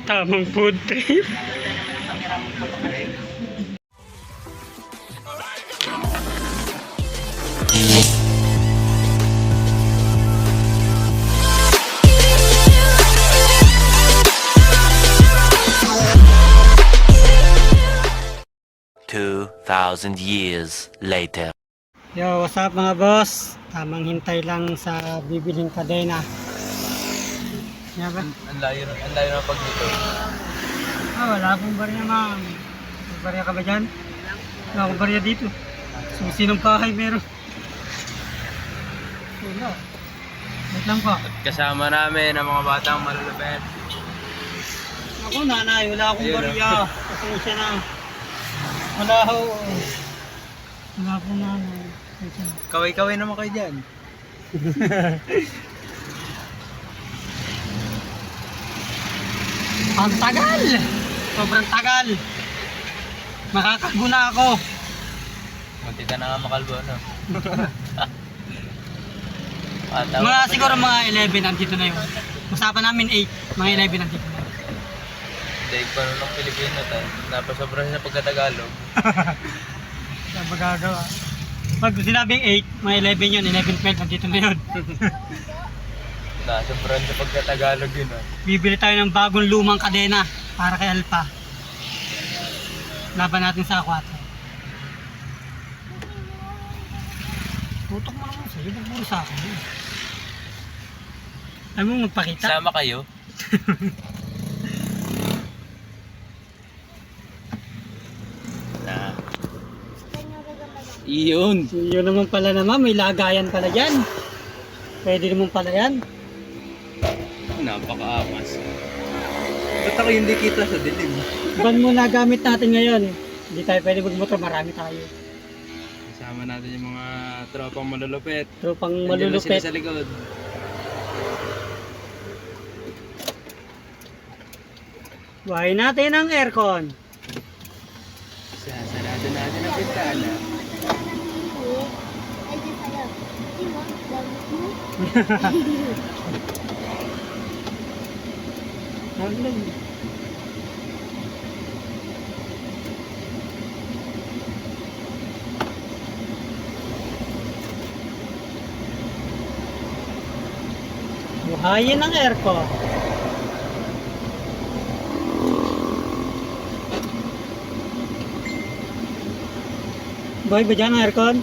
Tamang food trip. "2,000 years later." Yo, what's up mga boss? Tamang hintay lang sa bibiling kadena. Yan ba? Ang layo na pag dito. Wala akong barya ma'am. May barya ka ba dyan? Wala akong barya dito. Susi ng bahay meron. Wala. Wait lang po. At kasama namin ang mga batang malulupet. Ako nanay, wala akong Ayun, barya. Pasensya na. Wala ho. Wala akong nanay. Pasensya na. Kaway-kaway naman kayo dyan. Ang tagal! Sobrang tagal! Makakago na ako. Munti ka na nga makalbo, no? Mga siguro mga 11 nandito na yun. Usapan namin 8, mga 11 nandito na yun. Daig pa nun ng Pilipino tayo. Napasobra sa pagkatagalog. Sa magagawa. Pag sinabing 8, mga 11 yun, 11, 12 nandito na yun. Nasobra sa pagkatagalog yun, no? Bibili tayo ng bagong lumang kadena para kay Alpha. Laban natin sa Aquato. Tutok mo naman sa'yo, buburo sa akin. Ayaw mo magpakita? Sama kayo? Na. Iyon. Yun naman pala naman, may lagayan pala dyan. Pwede naman pala yan. Napaka-amas. Ba't ako hindi kita sa dilim? Ban muna gamit natin ngayon. Hindi tayo pwede magmotor, marami tayo. Kasama natin yung mga tropang malulupet. Tropang Nandiyan na sila malulupet. sa likod. Buhay natin ang aircon. Sasarado natin ang pintana. Buhayin ang aircon. Buhay ba dyan ang aircon?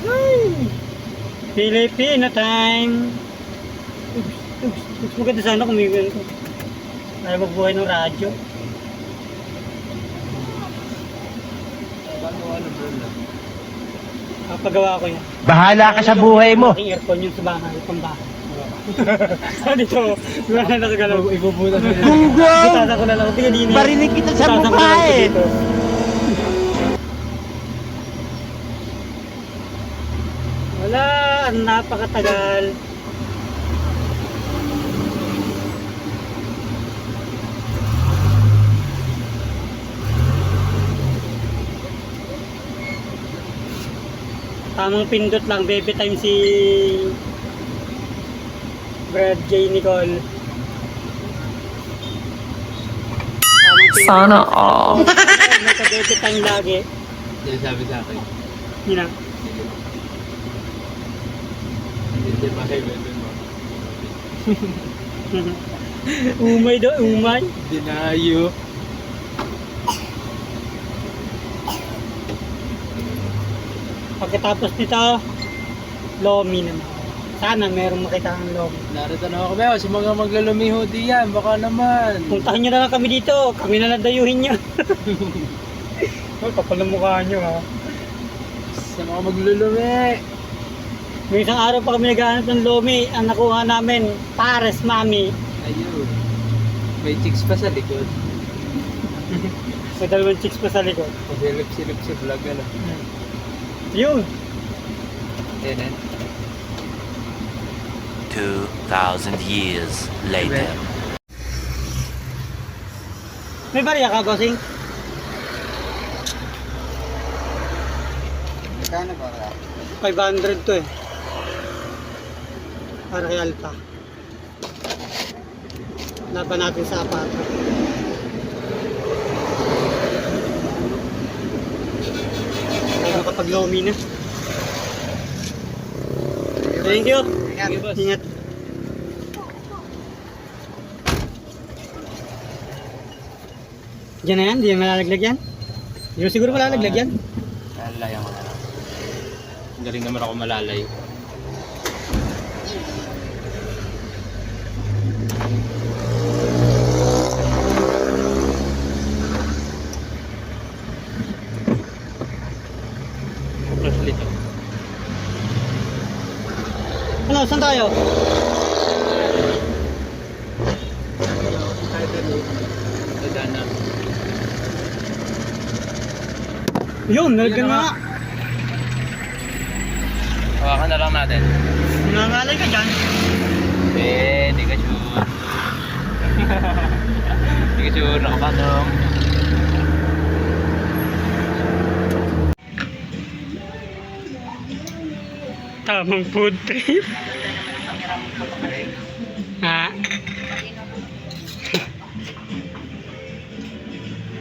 Ay! Filipino time! Oops, maganda sana kung may ganito. Ayaw magbuhay ng radyo. Kapagawa ko yan. Bahala ka sa buhay mo. Aking aircon yung sa bahay, pang bahay. Dito, wala na nakagalaw. Ibubutan mo yun. Gunggong! Butasa ko na lang. Tingnan din. Barinig kita sa mukha eh. Wala, ang napakatagal. Tamang pindot lang, baby time si Brad J. Nicole. Sana all. Naka-baby time lagi. Yan sabi sa akin. Yun na. Hindi pa kayo beto mo. Umay daw, umay. Dinayo. Pagkatapos nito, lomi naman. Sana merong makita ang lomi. Narito na ako kayo. Sa mga maglalumiho diyan. Baka naman. Puntahan nyo na lang kami dito. Kami na lang dayuhin nyo. Oh, kapal ng mukha nyo ha. Sa mga maglulumi. May isang araw pa kami naghahanap ng lomi. Ang nakuha namin, pares mami. Ayun. May chicks pa sa likod. May dalawang chicks pa sa likod. Pasilip-silip sa vlog ano. Yun. Yan eh. 2,000 years later. May barya ka, bossing? Magkano ba? 500 to eh. Para kay Alpha. Laban natin sa apata. Ay, makapag-lomi na. Thank you. Ingat. Diyan na yan, di yan malalaglag yan. Di mo siguro malalaglag yan. Lalayan ko na lang. Galing naman ako malalay. Flash ulit ako. Ano, saan tayo? Dadaan na. Yun, nalagyan nga. Hawakan na lang natin. Nangangalay ka dyan. Di ka sure. Di ka sure, nakapanong. Tamang food trip. Ha?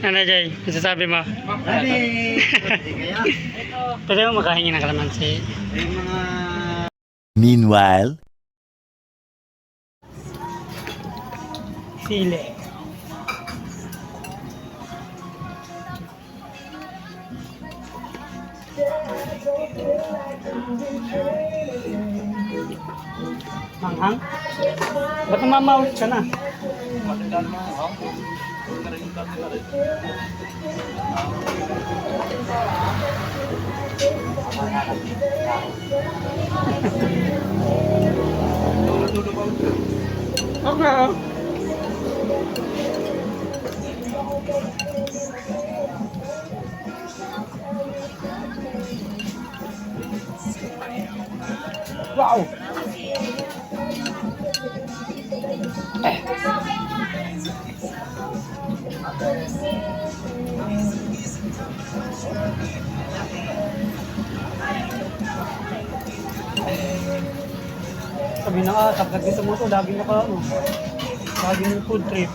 Ano Jay? Masasabi mo? Pwede mo makahingi ng kalamansi. Meanwhile, Sili. Manghang? Ba't namamawit ka na? Matandaan mo, ha? Okay. Wow! Sabi na ka, kapag dito mo ito, laging naka, ano, laging food trip.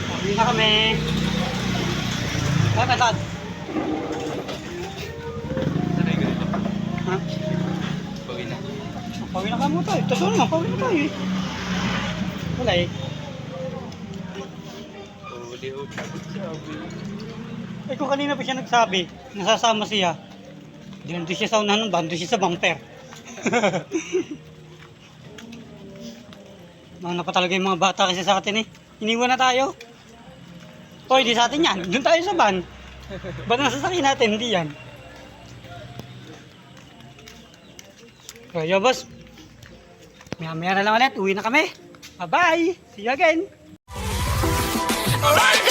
Sabi na kami. Bakit, Tad? Sanay ka dito. Ha? Pagin na. Pawin na ka mo tayo. Totoo naman, pawin na tayo eh. Wala eh. Eh kung kanina pa siya nagsabi, nasasama siya. Doon siya sa unahan ng van, doon siya sa bumper. Nauna pa talaga yung mga bata kasi sa atin eh. Iniwan na tayo. Hoy, di sa atin yan. Doon tayo sa van. Ba't nasasakyan natin? Hindi yan. Kaya boss, maya na lang ulit. Uwi na kami. Bye-bye. See you again. Alright.